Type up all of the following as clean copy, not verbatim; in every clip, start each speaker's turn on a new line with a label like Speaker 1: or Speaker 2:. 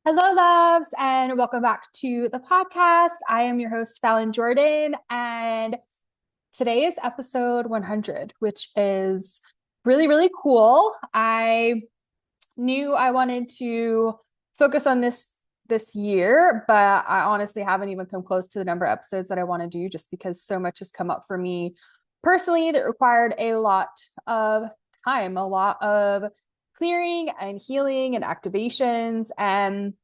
Speaker 1: Hello, loves, and welcome back to the podcast. I am your host, Fallon Jordan, and today is episode 100, which is really, really cool. I knew I wanted to focus on this year, but I honestly haven't even come close to the number of episodes that I want to do just because so much has come up for me personally that required a lot of time, a lot of clearing and healing and activations. And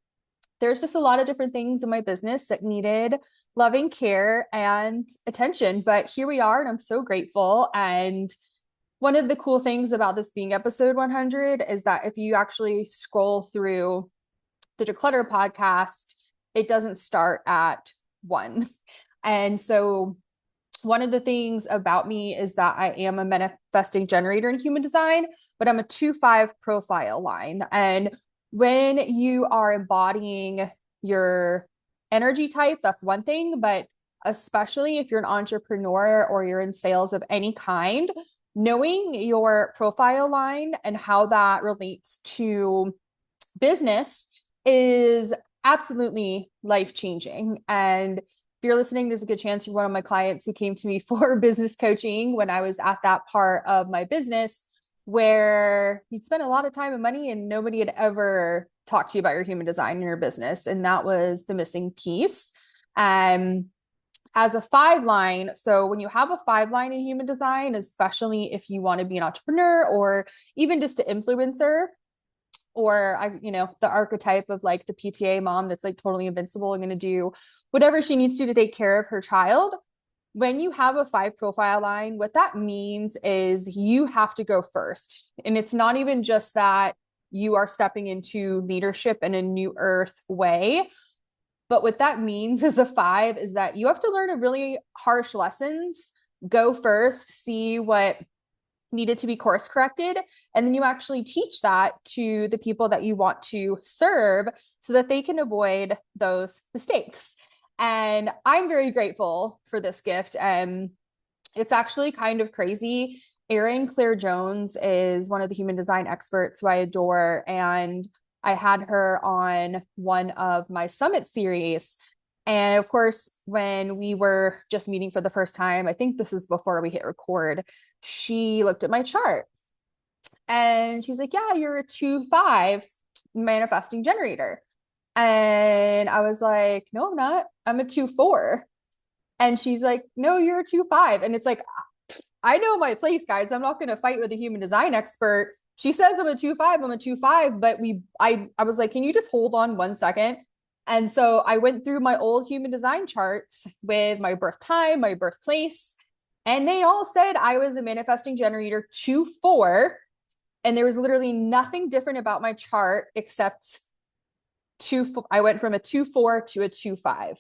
Speaker 1: there's just a lot of different things in my business that needed loving care and attention. But here we are, and I'm so grateful. And one of the cool things about this being episode 100 is that if you actually scroll through the Declutter podcast, it doesn't start at one. And so one of the things about me is that I am a manifesting generator in human design, but I'm a 2-5 profile line. And when you are embodying your energy type, that's one thing, but especially if you're an entrepreneur or you're in sales of any kind, knowing your profile line and how that relates to business is absolutely life-changing. And if you're listening, there's a good chance you're one of my clients who came to me for business coaching when I was at that part of my business where you'd spend a lot of time and money and nobody had ever talked to you about your human design in your business. And that was the missing piece. As a 5 line, so when you have a 5 line in human design, especially if you want to be an entrepreneur or even just an influencer, or the archetype of like the PTA mom that's like totally invincible and going to do whatever she needs to take care of her child. When you have a 5 profile line, what that means is you have to go first. And it's not even just that you are stepping into leadership in a new earth way. But what that means as a 5 is that you have to learn a really harsh lessons, go first, see what needed to be course corrected, and then you actually teach that to the people that you want to serve so that they can avoid those mistakes. And I'm very grateful for this gift. And it's actually kind of crazy. Erin Claire Jones is one of the human design experts who I adore. And I had her on one of my summit series. And of course, when we were just meeting for the first time, I think this is before we hit record, she looked at my chart and she's like, yeah, you're a 2-5 manifesting generator. And I was like, no, I'm not. I'm a 2-4. And she's like, no, you're a 2-5. And it's like, I know my place, guys. I'm not going to fight with a human design expert. She says I'm a 2-5. I'm a 2-5. But I was like, can you just hold on one second? And so I went through my old human design charts with my birth time, my birthplace, and they all said I was a manifesting generator 2-4. And there was literally nothing different about my chart except I went from a 2-4 to a 2-5.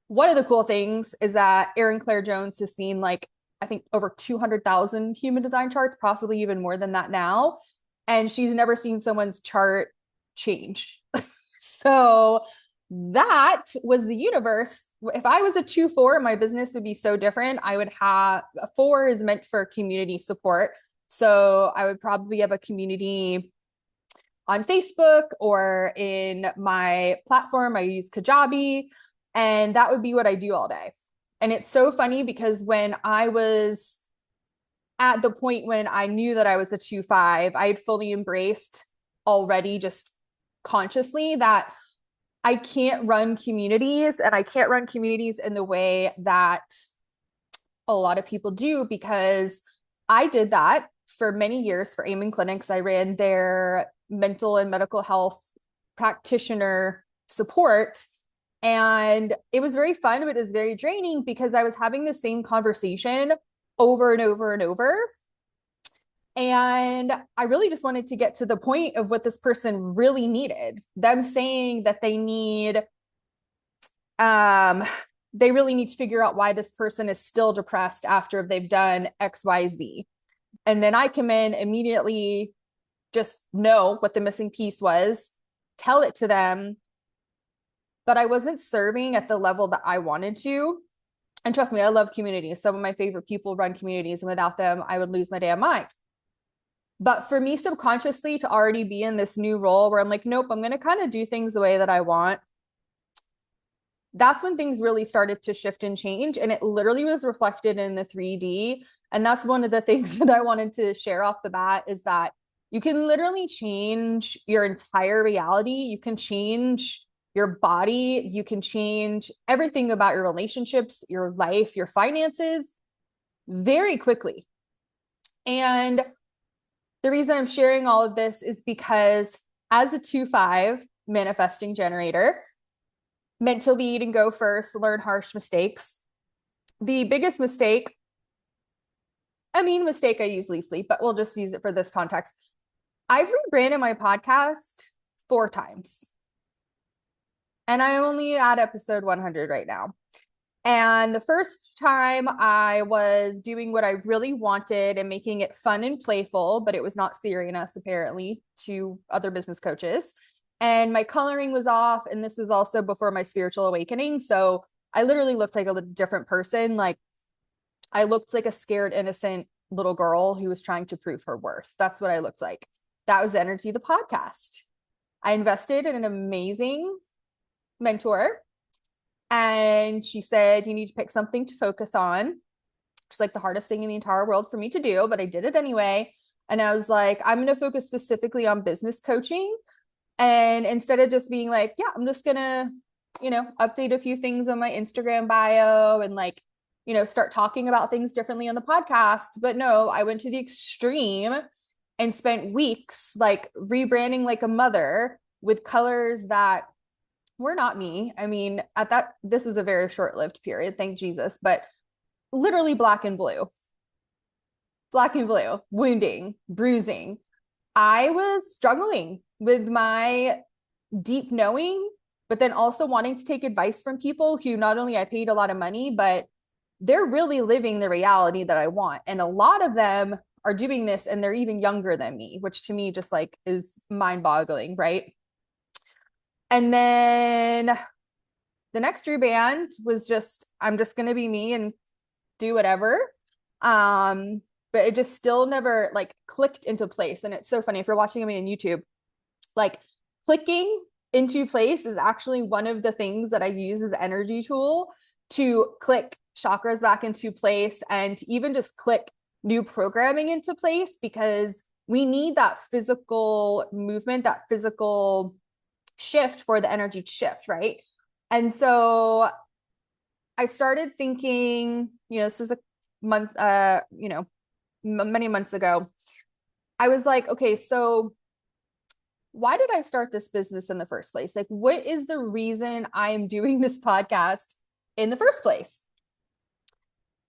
Speaker 1: One of the cool things is that Erin Claire Jones has seen like, I think over 200,000 human design charts, possibly even more than that now. And she's never seen someone's chart change. So that was the universe. If I was a 2-4, my business would be so different. I would have a 4 is meant for community support. So I would probably have a community on Facebook or in my platform. I use Kajabi, and that would be what I do all day. And it's so funny because when I was at the point when I knew that I was a 2-5, I had fully embraced already just consciously that I can't run communities, and I can't run communities in the way that a lot of people do, because I did that for many years for Amen Clinics. I ran their mental and medical health practitioner support. And it was very fun, but it was very draining because I was having the same conversation over and over and over. And I really just wanted to get to the point of what this person really needed. Them saying that they really need to figure out why this person is still depressed after they've done XYZ. And then I come in immediately, just know what the missing piece was, tell it to them, but I wasn't serving at the level that I wanted to. And trust me, I love communities. Some of my favorite people run communities, and without them, I would lose my damn mind. But for me subconsciously to already be in this new role where I'm like, nope, I'm going to kind of do things the way that I want. That's when things really started to shift and change. And it literally was reflected in the 3D. And that's one of the things that I wanted to share off the bat is that you can literally change your entire reality. You can change your body. You can change everything about your relationships, your life, your finances very quickly. And the reason I'm sharing all of this is because as a 2/5 manifesting generator, meant to lead and go first, learn harsh mistakes. The biggest mistake, mistake I usually sleep, but we'll just use it for this context. I've rebranded my podcast 4 times. And I'm only at episode 100 right now. And the first time I was doing what I really wanted and making it fun and playful, but it was not serious, apparently, to other business coaches. And my coloring was off. And this was also before my spiritual awakening. So I literally looked like a different person. Like I looked like a scared, innocent little girl who was trying to prove her worth. That's what I looked like. That was the energy of the podcast. I invested in an amazing mentor. And she said, you need to pick something to focus on. It's like the hardest thing in the entire world for me to do, but I did it anyway. And I was like, I'm going to focus specifically on business coaching. And instead of just being like, yeah, I'm just going to, update a few things on my Instagram bio and like, start talking about things differently on the podcast. But no, I went to the extreme and spent weeks like rebranding like a mother with colors that were not me. This is a very short-lived period, thank Jesus, but literally black and blue, wounding, bruising. I was struggling with my deep knowing, but then also wanting to take advice from people who not only I paid a lot of money, but they're really living the reality that I want. And a lot of them are doing this and they're even younger than me, which to me just like is mind-boggling, right? And then the next reband was just, I'm just going to be me and do whatever. But it just still never like clicked into place. And it's so funny if you're watching me on YouTube, like clicking into place is actually one of the things that I use as energy tool to click chakras back into place and to even just click new programming into place, because we need that physical movement, that physical shift for the energy to shift, right? And so I started thinking, this is a month, many months ago. I was like, okay, so why did I start this business in the first place? Like, what is the reason I am doing this podcast in the first place?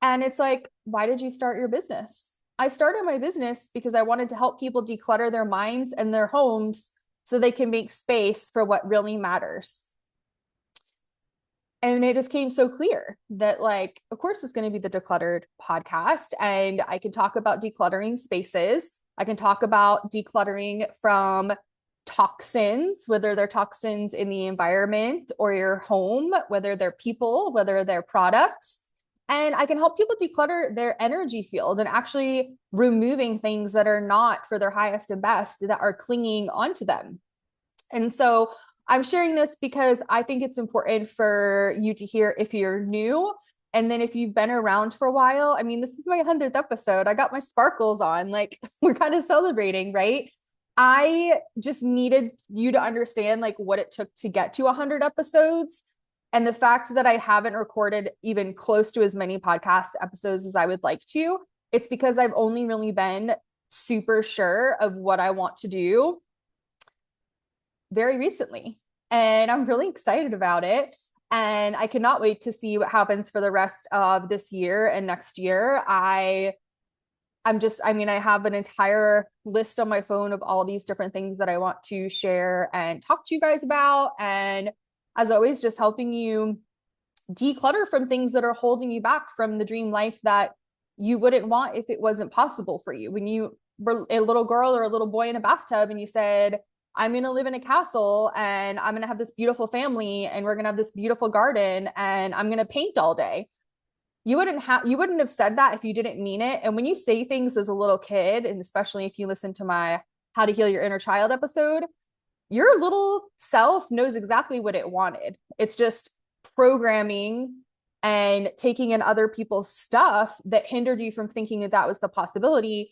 Speaker 1: And it's like, why did you start your business? I started my business because I wanted to help people declutter their minds and their homes so they can make space for what really matters. And it just came so clear that, like, of course, it's going to be the Decluttered podcast. And I can talk about decluttering spaces. I can talk about decluttering from toxins, whether they're toxins in the environment or your home, whether they're people, whether they're products. And I can help people declutter their energy field and actually removing things that are not for their highest and best that are clinging onto them. And so I'm sharing this because I think it's important for you to hear if you're new. And then if you've been around for a while, this is my 100th episode. I got my sparkles on, like we're kind of celebrating, right? I just needed you to understand like what it took to get to 100 episodes. And the fact that I haven't recorded even close to as many podcast episodes as I would like to, it's because I've only really been super sure of what I want to do very recently. And I'm really excited about it. And I cannot wait to see what happens for the rest of this year and next year. I have an entire list on my phone of all these different things that I want to share and talk to you guys about. And as always, just helping you declutter from things that are holding you back from the dream life that you wouldn't want if it wasn't possible for you. When you were a little girl or a little boy in a bathtub and you said, I'm going to live in a castle and I'm going to have this beautiful family and we're going to have this beautiful garden and I'm going to paint all day. you wouldn't have said that if you didn't mean it. And when you say things as a little kid, and especially if you listen to my How to Heal Your Inner Child episode, your little self knows exactly what it wanted. It's just programming and taking in other people's stuff that hindered you from thinking that that was the possibility.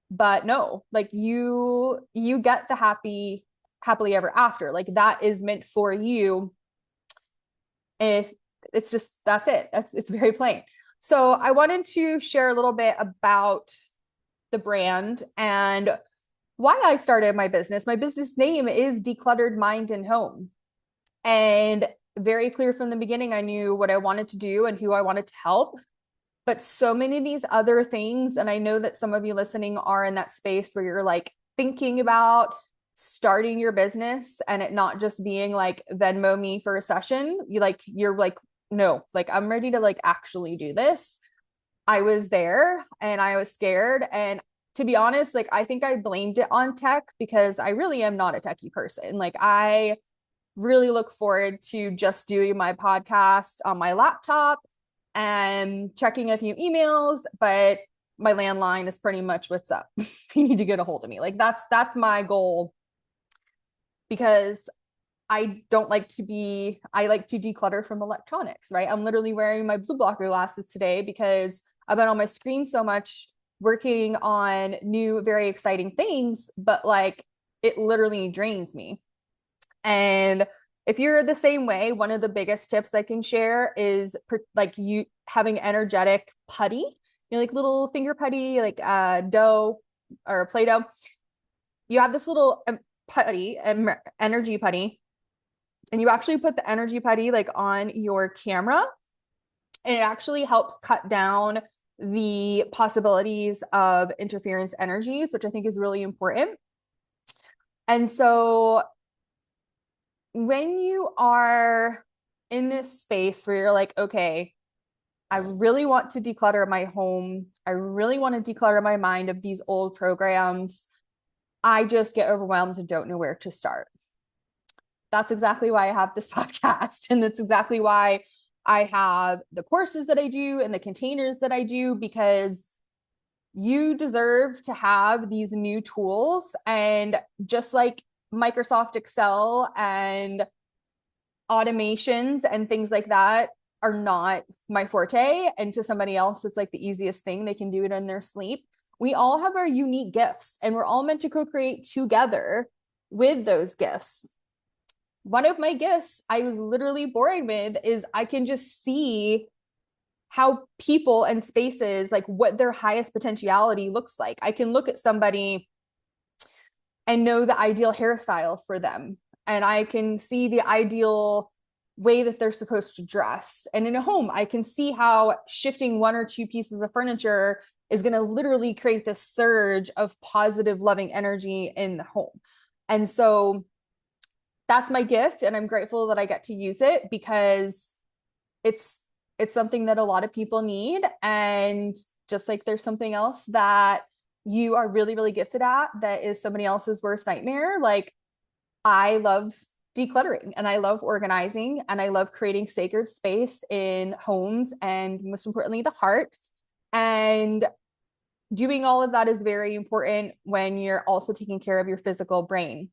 Speaker 1: But no, like you get the happily ever after. Like that is meant for you. If it's just, that's it. It's very plain. So I wanted to share a little bit about the brand and why I started my business. My business name is Decluttered Mind and Home. And very clear from the beginning, I knew what I wanted to do and who I wanted to help. But so many of these other things, and I know that some of you listening are in that space where you're like thinking about starting your business and it not just being like Venmo me for a session. You're like, no, like I'm ready to like actually do this. I was there and I was scared. And to be honest, like I think I blamed it on tech because I really am not a techie person. Like I really look forward to just doing my podcast on my laptop and checking a few emails, but my landline is pretty much what's up. You need to get a hold of me. Like that's my goal, because I like to declutter from electronics, right? I'm literally wearing my blue blocker glasses today because I've been on my screen so much working on new, very exciting things, but like it literally drains me. And if you're the same way, one of the biggest tips I can share is like you having energetic putty, like little finger putty, like dough or Play-Doh. You have this little putty, energy putty, and you actually put the energy putty like on your camera, and it actually helps cut down the possibilities of interference energies, which I think is really important. And so when you are in this space where you're like, okay, I really want to declutter my home, I really want to declutter my mind of these old programs, I just get overwhelmed and don't know where to start. That's exactly why I have this podcast. And that's exactly why I have the courses that I do and the containers that I do, because you deserve to have these new tools. And just like Microsoft Excel and automations and things like that are not my forte, and to somebody else, it's like the easiest thing. They can do it in their sleep. We all have our unique gifts, and we're all meant to co-create together with those gifts. One of my gifts I was literally born with is I can just see how people and spaces, like what their highest potentiality looks like. I can look at somebody and know the ideal hairstyle for them. And I can see the ideal way that they're supposed to dress. And in a home, I can see how shifting one or two pieces of furniture is going to literally create this surge of positive, loving energy in the home. And so that's my gift. And I'm grateful that I get to use it, because it's something that a lot of people need. And just like there's something else that you are really, really gifted at that is somebody else's worst nightmare. Like I love decluttering and I love organizing and I love creating sacred space in homes and most importantly, the heart. And doing all of that is very important when you're also taking care of your physical brain.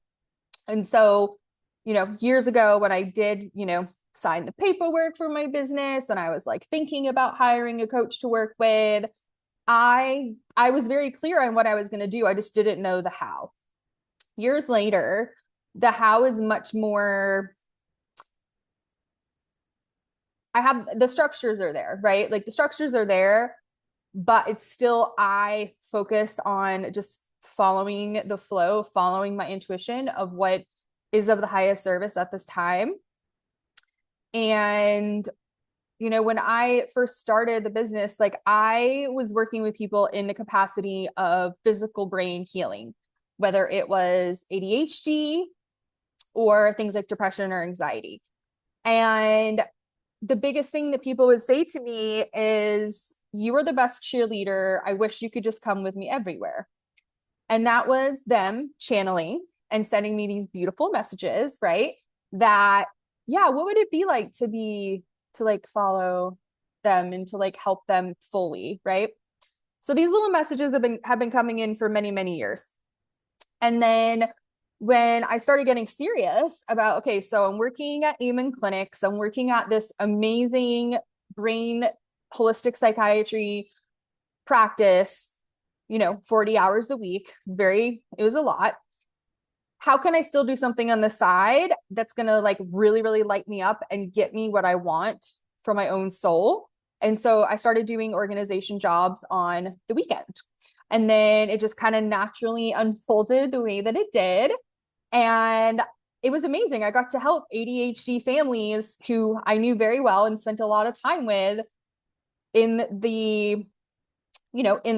Speaker 1: And so, years ago when I did, sign the paperwork for my business and I was like thinking about hiring a coach to work with, I was very clear on what I was going to do. I just didn't know the how. Years later, the how is much more, the structures are there, right? Like the structures are there, but it's still, I focus on just following the flow, following my intuition of what is of the highest service at this time. And when I first started the business, like I was working with people in the capacity of physical brain healing, whether it was ADHD or things like depression or anxiety. And the biggest thing that people would say to me is, you are the best cheerleader. I wish you could just come with me everywhere. And that was them channeling and sending me these beautiful messages, right? That, yeah, what would it be like to like follow them and to like help them fully, right? So these little messages have been coming in for many, many years. And then when I started getting serious about, okay, so I'm working at Amen Clinics, I'm working at this amazing brain holistic psychiatry practice, 40 hours a week. It was a lot. How can I still do something on the side that's going to like really, really light me up and get me what I want for my own soul? And so I started doing organization jobs on the weekend. And then it just kind of naturally unfolded the way that it did. And it was amazing. I got to help ADHD families who I knew very well and spent a lot of time with in the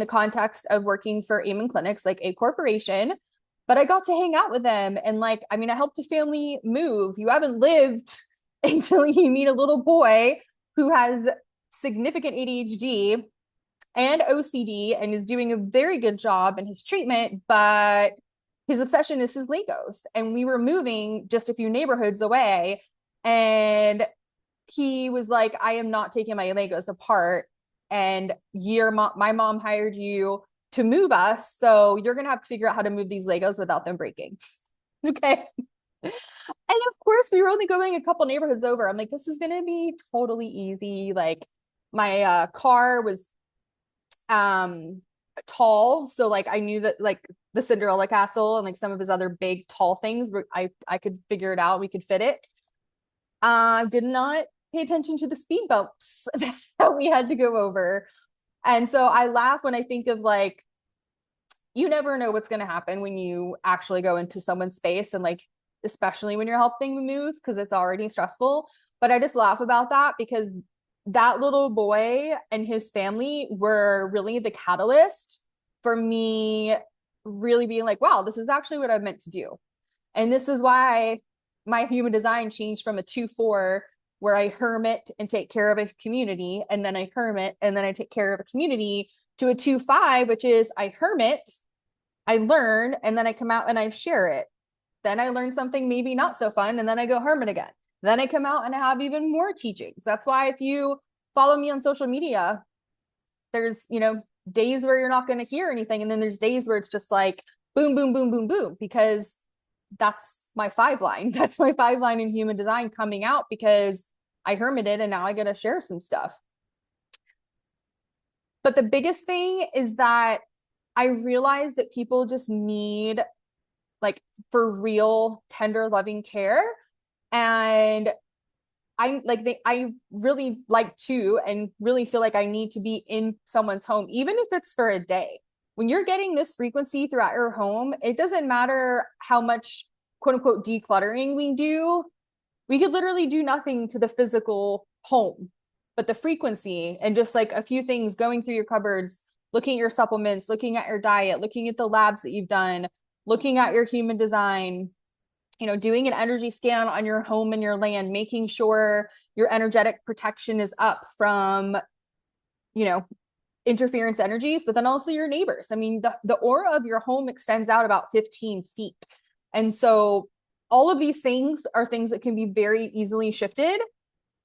Speaker 1: context of working for Amen Clinics, like a corporation. But I got to hang out with them. And I helped a family move. You haven't lived until you meet a little boy who has significant ADHD and OCD and is doing a very good job in his treatment, but his obsession is his Legos. And we were moving just a few neighborhoods away. And he was like, I am not taking my Legos apart. And my mom hired you to move us. So you're going to have to figure out how to move these Legos without them breaking. Okay. And of course, we were only going a couple neighborhoods over. I'm like, this is going to be totally easy. Like my car was tall. So like I knew that like the Cinderella castle and like some of his other big tall things, I could figure it out. We could fit it. Did not pay attention to the speed bumps that we had to go over. And so I laugh when I think of like, you never know what's going to happen when you actually go into someone's space and like, especially when you're helping them move because it's already stressful. But I just laugh about that because that little boy and his family were really the catalyst for me really being like, wow, this is actually what I'm meant to do. And this is why my human design changed from a 2-4 where I hermit and take care of a community, and then I hermit and then I take care of a community, to a 2-5, which is I hermit, I learn, and then I come out and I share it. Then I learn something maybe not so fun, and then I go hermit again. Then I come out and I have even more teachings. That's why if you follow me on social media, there's, days where you're not going to hear anything. And then there's days where it's just like boom, boom, boom, boom, boom, because that's my 5 line. That's my 5 line in human design coming out because I hermited and now I got to share some stuff. But the biggest thing is that I realized that people just need like for real, tender, loving care. And I really like to, and really feel like I need to be in someone's home, even if it's for a day. When you're getting this frequency throughout your home, it doesn't matter how much quote unquote decluttering we do. We could literally do nothing to the physical home, but the frequency and just like a few things going through your cupboards, looking at your supplements, looking at your diet, looking at the labs that you've done, looking at your human design, doing an energy scan on your home and your land, making sure your energetic protection is up from, interference energies, but then also your neighbors. I mean, the aura of your home extends out about 15 feet. And so all of these things are things that can be very easily shifted.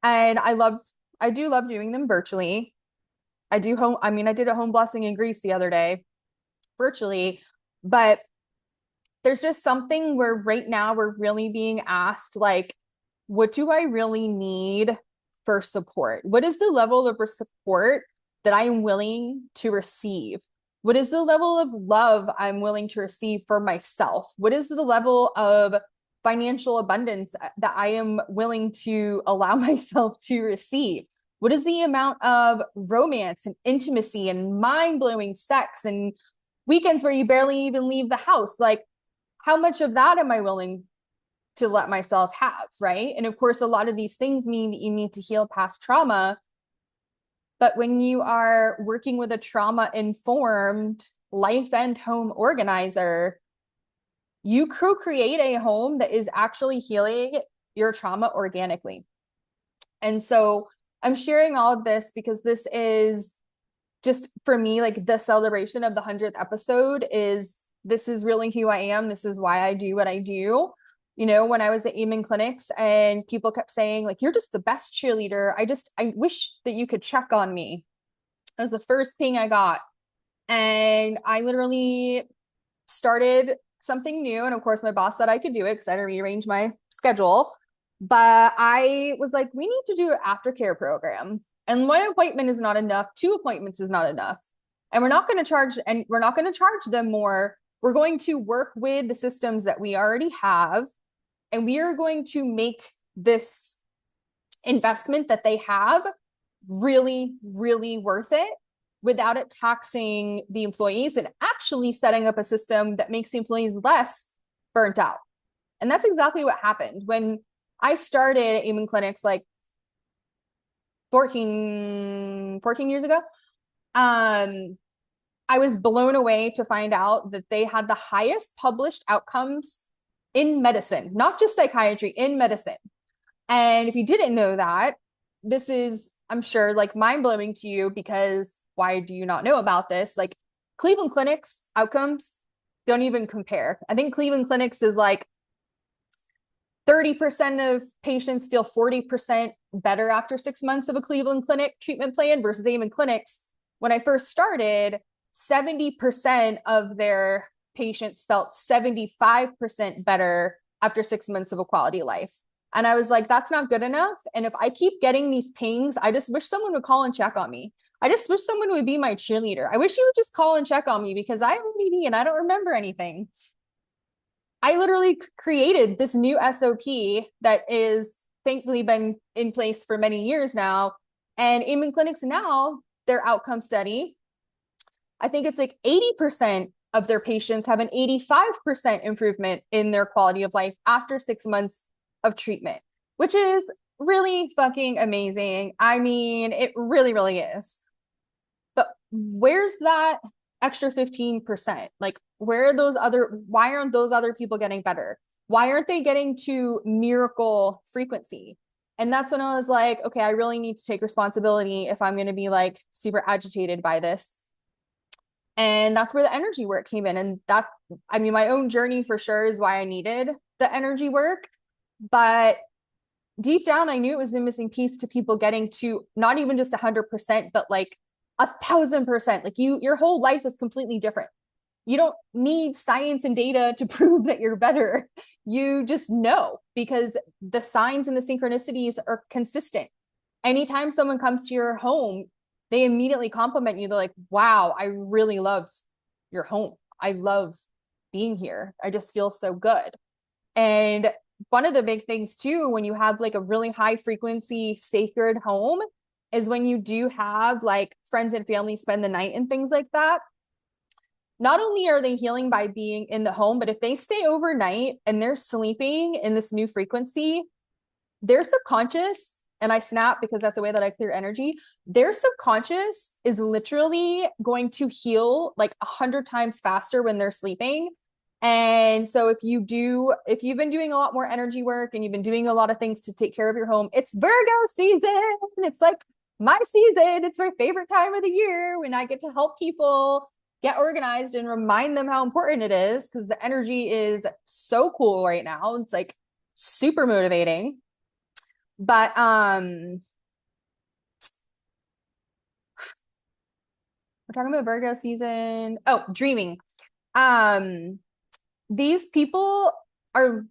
Speaker 1: And I do love doing them virtually. I did a home blessing in Greece the other day virtually, but there's just something where right now we're really being asked, like, what do I really need for support? What is the level of support that I am willing to receive? What is the level of love I'm willing to receive for myself? What is the level of financial abundance that I am willing to allow myself to receive? What is the amount of romance and intimacy and mind-blowing sex and weekends where you barely even leave the house? Like, how much of that am I willing to let myself have, right? And of course, a lot of these things mean that you need to heal past trauma. But when you are working with a trauma-informed life and home organizer, you co-create a home that is actually healing your trauma organically. And so I'm sharing all of this because this is just, for me, like the celebration of the 100th episode this is really who I am. This is why I do what I do. when I was at Amen Clinics and people kept saying like, you're just the best cheerleader. I wish that you could check on me. That was the first ping I got. And I literally started something new. And of course, my boss said I could do it because I had to rearrange my schedule. But I was like, we need to do an aftercare program. And one appointment is not enough. 2 appointments is not enough. And we're not going to charge them more. We're going to work with the systems that we already have. And we are going to make this investment that they have really, really worth it without it taxing the employees and actually setting up a system that makes the employees less burnt out. And that's exactly what happened. When I started Amen Clinics like 14 years ago, I was blown away to find out that they had the highest published outcomes in medicine, not just psychiatry, in medicine. And if you didn't know that, this is, I'm sure, like mind-blowing to you, because why do you not know about this? Like Cleveland Clinic's outcomes don't even compare. I think Cleveland Clinic's is like 30% of patients feel 40% better after 6 months of a Cleveland Clinic treatment plan versus Amen Clinic's. When I first started, 70% of their patients felt 75% better after 6 months of a quality of life. And I was like, that's not good enough. And if I keep getting these pings, I just wish someone would call and check on me. I just wish someone would be my cheerleader. I wish you would just call and check on me because I have ADD and I don't remember anything. I literally created this new SOP that is thankfully been in place for many years now. And Amen Clinics now, their outcome study, I think it's like 80% of their patients have an 85% improvement in their quality of life after 6 months of treatment, which is really fucking amazing. I mean, it really, really is. But where's that extra 15%? Like, why aren't those other people getting better? Why aren't they getting to miracle frequency? And that's when I was like, okay, I really need to take responsibility if I'm going to be like super agitated by this. And that's where the energy work came in. And that, I mean, my own journey for sure is why I needed the energy work. But deep down, I knew it was the missing piece to people getting to not even just 100%, but like 1,000%. Like your whole life is completely different. You don't need science and data to prove that you're better. You just know because the signs and the synchronicities are consistent. Anytime someone comes to your home, they immediately compliment you. They're like, wow, I really love your home. I love being here. I just feel so good. And one of the big things too, when you have like a really high frequency sacred home, is when you do have like friends and family spend the night and things like that. Not only are they healing by being in the home, but if they stay overnight and they're sleeping in this new frequency, their subconscious, and I snap because that's the way that I clear energy, their subconscious is literally going to heal like 100 times faster when they're sleeping. And so if you've been doing a lot more energy work and you've been doing a lot of things to take care of your home, it's Virgo season. It's like my season. It's my favorite time of the year when I get to help people get organized and remind them how important it is, because the energy is so cool right now. It's like super motivating. But we're talking about Virgo season. Oh, dreaming. These people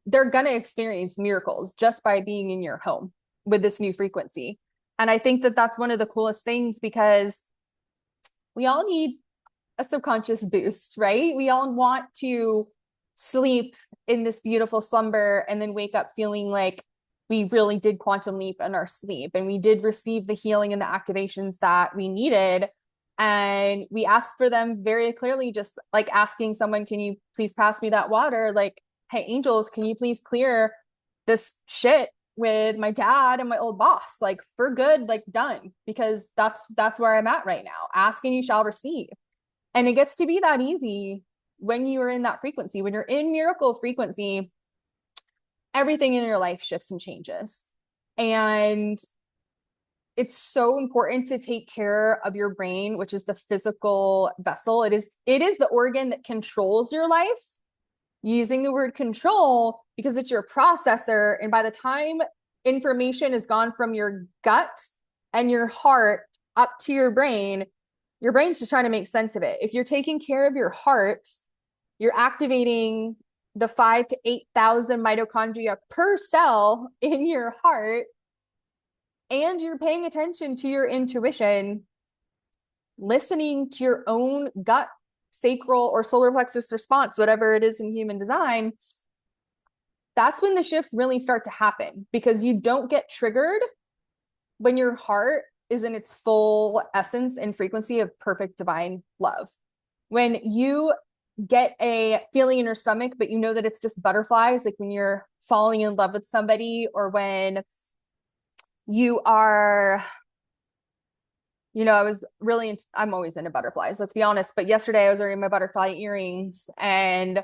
Speaker 1: they're gonna experience miracles just by being in your home with this new frequency. And I think that that's one of the coolest things, because we all need a subconscious boost, right? We all want to sleep in this beautiful slumber and then wake up feeling like we really did quantum leap in our sleep and we did receive the healing and the activations that we needed. And we asked for them very clearly, just like asking someone, can you please pass me that water? Like, hey, angels, can you please clear this shit with my dad and my old boss? Like, for good, like done, because that's where I'm at right now. Ask and you shall receive. And it gets to be that easy when you are in that frequency. When you're in miracle frequency, everything in your life shifts and changes. And it's so important to take care of your brain, which is the physical vessel. It is the organ that controls your life. Using the word control, because it's your processor. And by the time information is gone from your gut and your heart up to your brain's just trying to make sense of it. If you're taking care of your heart, you're activating the 5,000 to 8,000 mitochondria per cell in your heart, and you're paying attention to your intuition, listening to your own gut, sacral or solar plexus response, whatever it is in human design. That's when the shifts really start to happen, because you don't get triggered when your heart is in its full essence and frequency of perfect divine love. When you get a feeling in your stomach, but you know that it's just butterflies, like when you're falling in love with somebody, or when you are, I'm always into butterflies, let's be honest. But yesterday I was wearing my butterfly earrings, and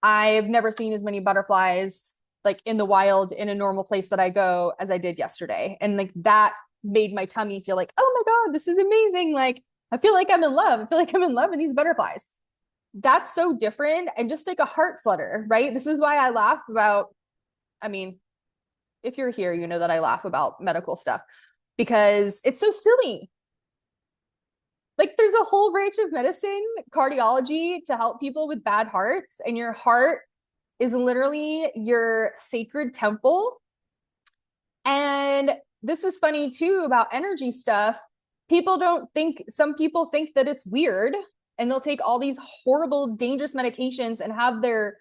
Speaker 1: I've never seen as many butterflies like in the wild in a normal place that I go as I did yesterday. And like that made my tummy feel like, oh my God, this is amazing. Like, I feel like I'm in love. I feel like I'm in love with these butterflies. That's so different. And just like a heart flutter, right? This is why I laugh about, I mean, if you're here, you know that I laugh about medical stuff because it's so silly. Like there's a whole branch of medicine, cardiology, to help people with bad hearts. And your heart is literally your sacred temple. And this is funny too about energy stuff. Some people think that it's weird, and they'll take all these horrible, dangerous medications and have their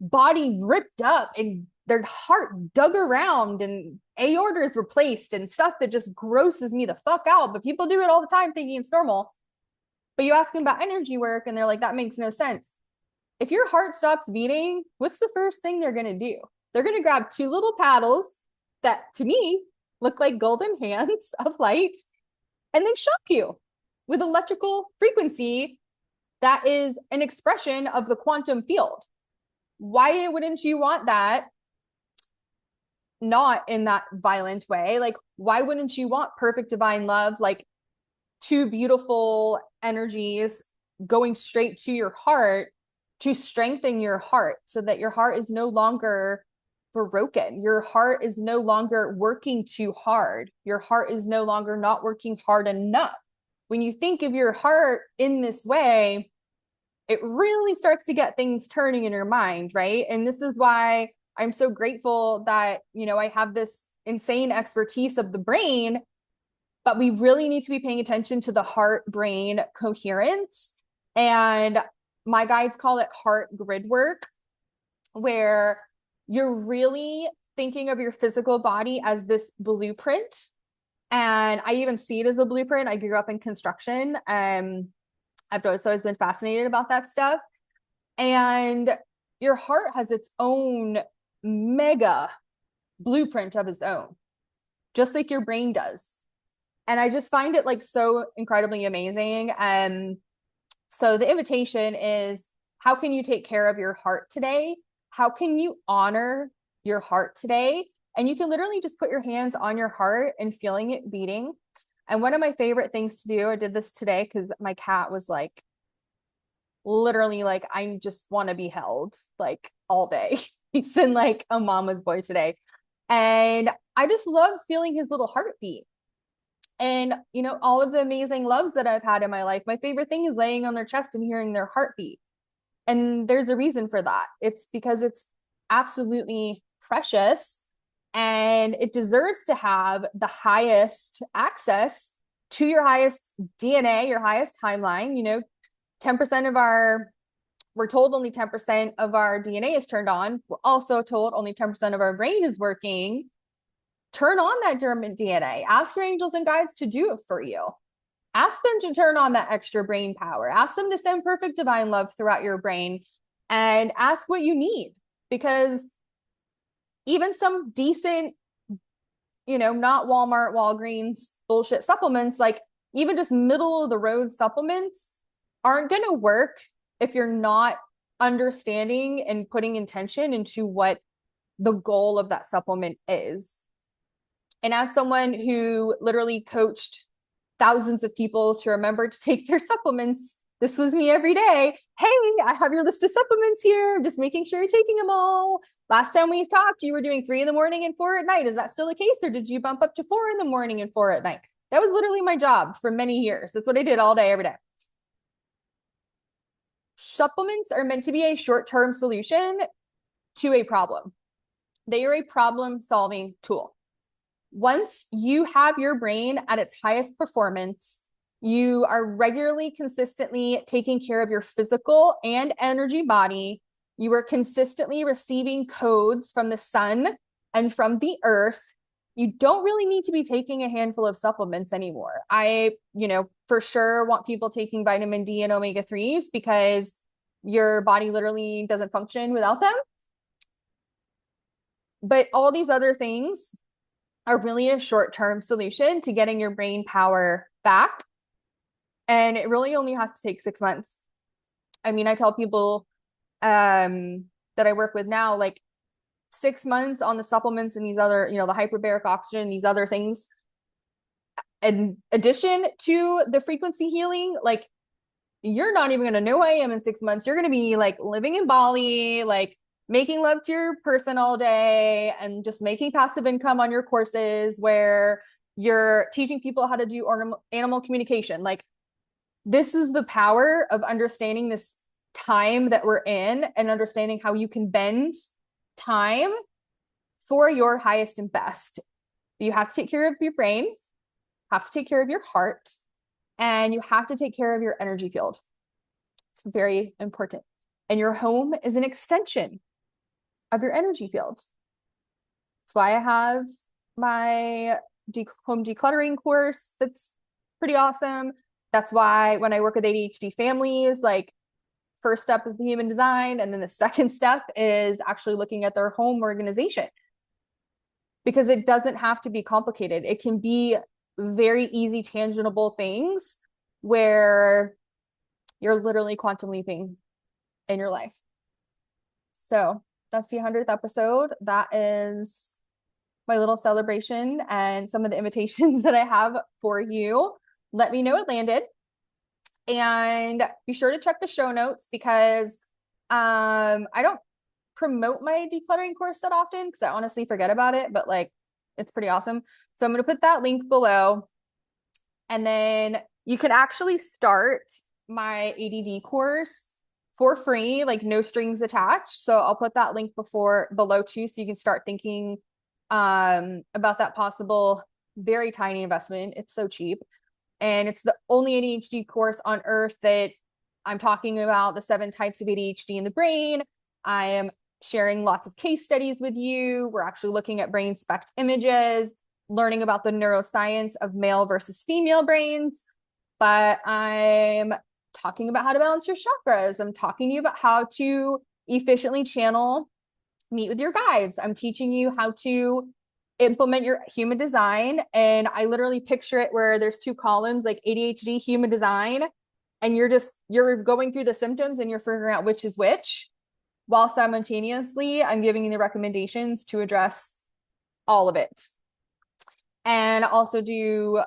Speaker 1: body ripped up and their heart dug around and aortas replaced and stuff that just grosses me the fuck out. But people do it all the time thinking it's normal. But you ask them about energy work and they're like, that makes no sense. If your heart stops beating, what's the first thing they're going to do? They're going to grab two little paddles that to me look like golden hands of light, and they shock you with electrical frequency that is an expression of the quantum field. Why wouldn't you want that? Not in that violent way. Like, why wouldn't you want perfect divine love? Like two beautiful energies going straight to your heart to strengthen your heart so that your heart is no longer broken. Your heart is no longer working too hard. Your heart is no longer not working hard enough. When you think of your heart in this way, it really starts to get things turning in your mind, right? And this is why I'm so grateful that, I have this insane expertise of the brain, but we really need to be paying attention to the heart-brain coherence. And my guides call it heart grid work, where you're really thinking of your physical body as this blueprint. And I even see it as a blueprint. I grew up in construction. I've always been fascinated about that stuff. And your heart has its own mega blueprint of its own, just like your brain does. And I just find it like so incredibly amazing. So the invitation is, how can you take care of your heart today? How can you honor your heart today? And you can literally just put your hands on your heart and feeling it beating. And one of my favorite things to do, I did this today because my cat was like, literally like, I just want to be held like all day. He's in like a mama's boy today. And I just love feeling his little heartbeat. And, all of the amazing loves that I've had in my life, my favorite thing is laying on their chest and hearing their heartbeat. And there's a reason for that. It's because it's absolutely precious and it deserves to have the highest access to your highest DNA, your highest timeline. 10% we're told only 10% of our DNA is turned on. We're also told only 10% of our brain is working. Turn on that dormant DNA. Ask your angels and guides to do it for you. Ask them to turn on that extra brain power. Ask them to send perfect divine love throughout your brain, and ask what you need, because even some decent, not Walmart, Walgreens bullshit supplements, like even just middle of the road supplements aren't going to work if you're not understanding and putting intention into what the goal of that supplement is. And as someone who literally coached thousands of people to remember to take their supplements This was me every day. Hey, I have your list of supplements here. Just making sure you're taking them all. Last time we talked, you were doing 3 in the morning and 4 at night. Is that still the case? Or did you bump up to 4 in the morning and 4 at night? That was literally my job for many years. That's what I did all day, every day. Supplements are meant to be a short-term solution to a problem. They are a problem-solving tool. Once you have your brain at its highest performance, you are regularly, consistently taking care of your physical and energy body. You are consistently receiving codes from the sun and from the earth. You don't really need to be taking a handful of supplements anymore. I, for sure want people taking vitamin D and omega-3s because your body literally doesn't function without them. But all these other things are really a short-term solution to getting your brain power back. And it really only has to take 6 months. I mean, I tell people that I work with now, like 6 months on the supplements and these other, the hyperbaric oxygen, these other things, in addition to the frequency healing, like you're not even going to know who I am in 6 months. You're going to be like living in Bali, like making love to your person all day and just making passive income on your courses where you're teaching people how to do animal communication. Like this is the power of understanding this time that we're in and understanding how you can bend time for your highest and best. You have to take care of your brain, have to take care of your heart, and you have to take care of your energy field. It's very important. And your home is an extension of your energy field. That's why I have my home decluttering course that's pretty awesome. That's why when I work with ADHD families, like first step is the human design. And then the second step is actually looking at their home organization. Because it doesn't have to be complicated. It can be very easy, tangible things where you're literally quantum leaping in your life. So that's the 100th episode. That is my little celebration and some of the invitations that I have for you. Let me know it landed. And be sure to check the show notes because I don't promote my decluttering course that often because I honestly forget about it, but like it's pretty awesome. So I'm going to put that link below. And then you can actually start my ADD course for free, like no strings attached. So I'll put that link below too, so you can start thinking about that possible very tiny investment. It's so cheap. And it's the only ADHD course on earth that I'm talking about the 7 types of ADHD in the brain. I am sharing lots of case studies with you. We're actually looking at brain spect images, learning about the neuroscience of male versus female brains. But I'm talking about how to balance your chakras. I'm talking to you about how to efficiently channel, meet with your guides. I'm teaching you how to implement your human design. And I literally picture it where there's 2 columns, like ADHD, human design. And you're going through the symptoms and you're figuring out which is which, while simultaneously I'm giving you the recommendations to address all of it. And also do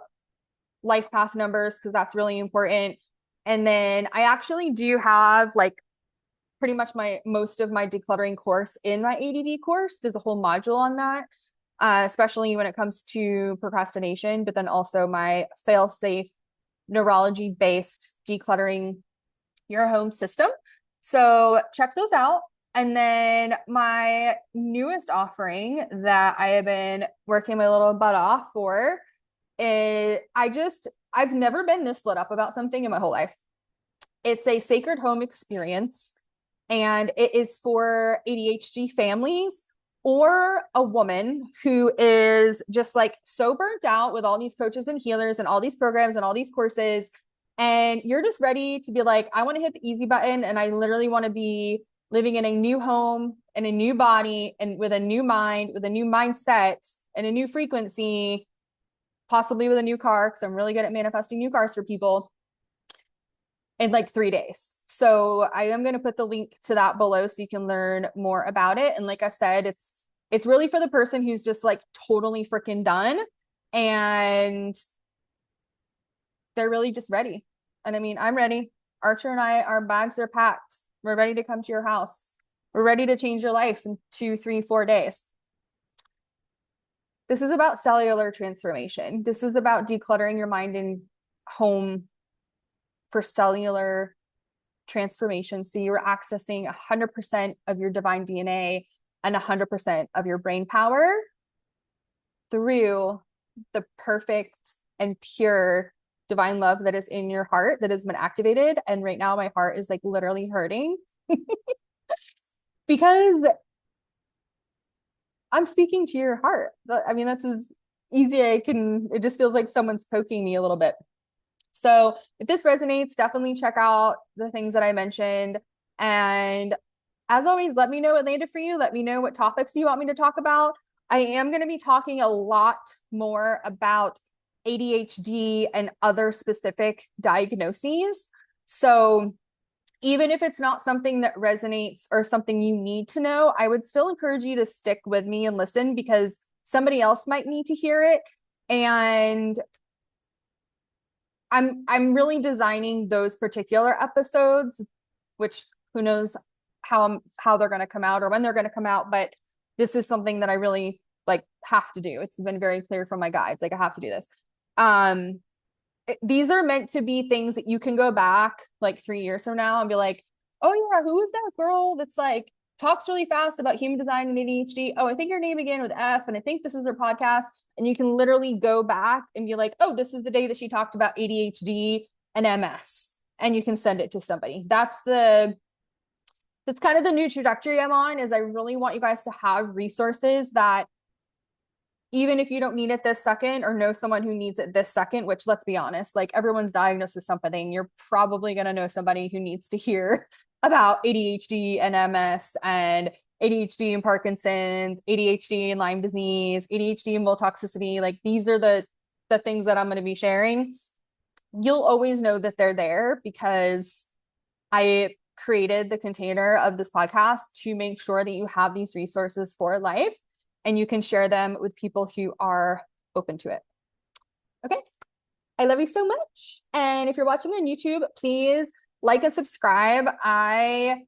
Speaker 1: life path numbers because that's really important. And then I actually do have like pretty much most of my decluttering course in my ADD course. There's a whole module on that, especially when it comes to procrastination, but then also my fail-safe neurology-based decluttering your home system. So check those out. And then my newest offering that I have been working my little butt off for is I've never been this lit up about something in my whole life. It's a sacred home experience, and it is for ADHD families or a woman who is just like so burnt out with all these coaches and healers and all these programs and all these courses. And you're just ready to be like, I want to hit the easy button. And I literally want to be living in a new home, in a new body, and with a new mind, with a new mindset and a new frequency, possibly with a new car, because I'm really good at manifesting new cars for people, in like 3 days. So I am going to put the link to that below so you can learn more about it. And like I said, it's really for the person who's just like totally freaking done and they're really just ready. And I mean, I'm ready. Archer and I, our bags are packed. We're ready to come to your house. We're ready to change your life in 2, 3, 4 days. This is about cellular transformation. This is about decluttering your mind and home for cellular transformation. So you're accessing 100% of your divine DNA and 100% of your brain power through the perfect and pure divine love that is in your heart that has been activated. And right now my heart is like literally hurting because I'm speaking to your heart. I mean, that's as easy as I can. It just feels like someone's poking me a little bit. So if this resonates, definitely check out the things that I mentioned. And as always, let me know what landed for you. Let me know what topics you want me to talk about. I am going to be talking a lot more about ADHD and other specific diagnoses. So even if it's not something that resonates or something you need to know, I would still encourage you to stick with me and listen because somebody else might need to hear it. And I'm really designing those particular episodes, which who knows how they're going to come out or when they're going to come out, but this is something that I really like have to do. It's been very clear from my guides, like I have to do this. These are meant to be things that you can go back like 3 years from now and be like, oh yeah, who is that girl that's like talks really fast about human design and ADHD? Oh, I think her name began with F, and I think this is her podcast. And you can literally go back and be like, oh, this is the day that she talked about ADHD and MS, and you can send it to somebody. That's kind of the new trajectory I'm on. Is I really want you guys to have resources that even if you don't need it this second or know someone who needs it this second, which let's be honest, like everyone's diagnosed with something, you're probably going to know somebody who needs to hear about ADHD and MS and ADHD and Parkinson's, ADHD and Lyme disease, ADHD and mold toxicity. Like these are the things that I'm going to be sharing. You'll always know that they're there because I created the container of this podcast to make sure that you have these resources for life and you can share them with people who are open to it. Okay. I love you so much. And if you're watching on YouTube, please like and subscribe. I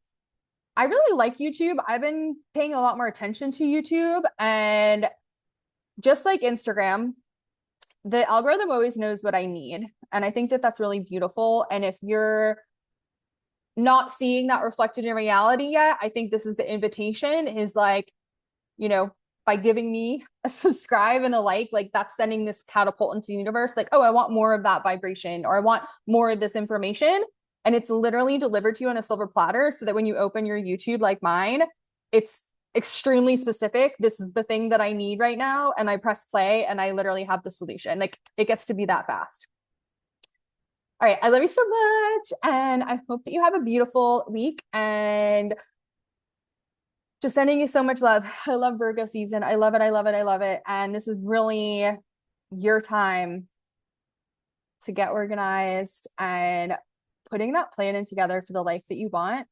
Speaker 1: really like YouTube. I've been paying a lot more attention to YouTube, and just like Instagram, the algorithm always knows what I need. And I think that that's really beautiful. And if you're not seeing that reflected in reality yet, I think this is the invitation is like, by giving me a subscribe and a like that's sending this catapult into the universe. Like, oh, I want more of that vibration, or I want more of this information. And it's literally delivered to you on a silver platter so that when you open your YouTube like mine, it's extremely specific. This is the thing that I need right now. And I press play and I literally have the solution. Like it gets to be that fast. All right. I love you so much. And I hope that you have a beautiful week, and just sending you so much love. I love Virgo season. I love it. I love it. I love it. And this is really your time to get organized and putting that plan in together for the life that you want,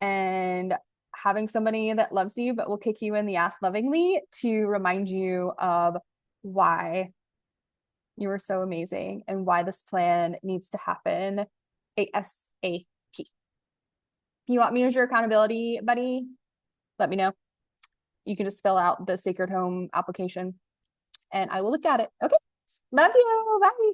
Speaker 1: and having somebody that loves you but will kick you in the ass lovingly to remind you of why you are so amazing and why this plan needs to happen ASAP. If you want me as your accountability buddy, let me know. You can just fill out the Sacred Home application and I will look at it. Okay. Love you. Bye.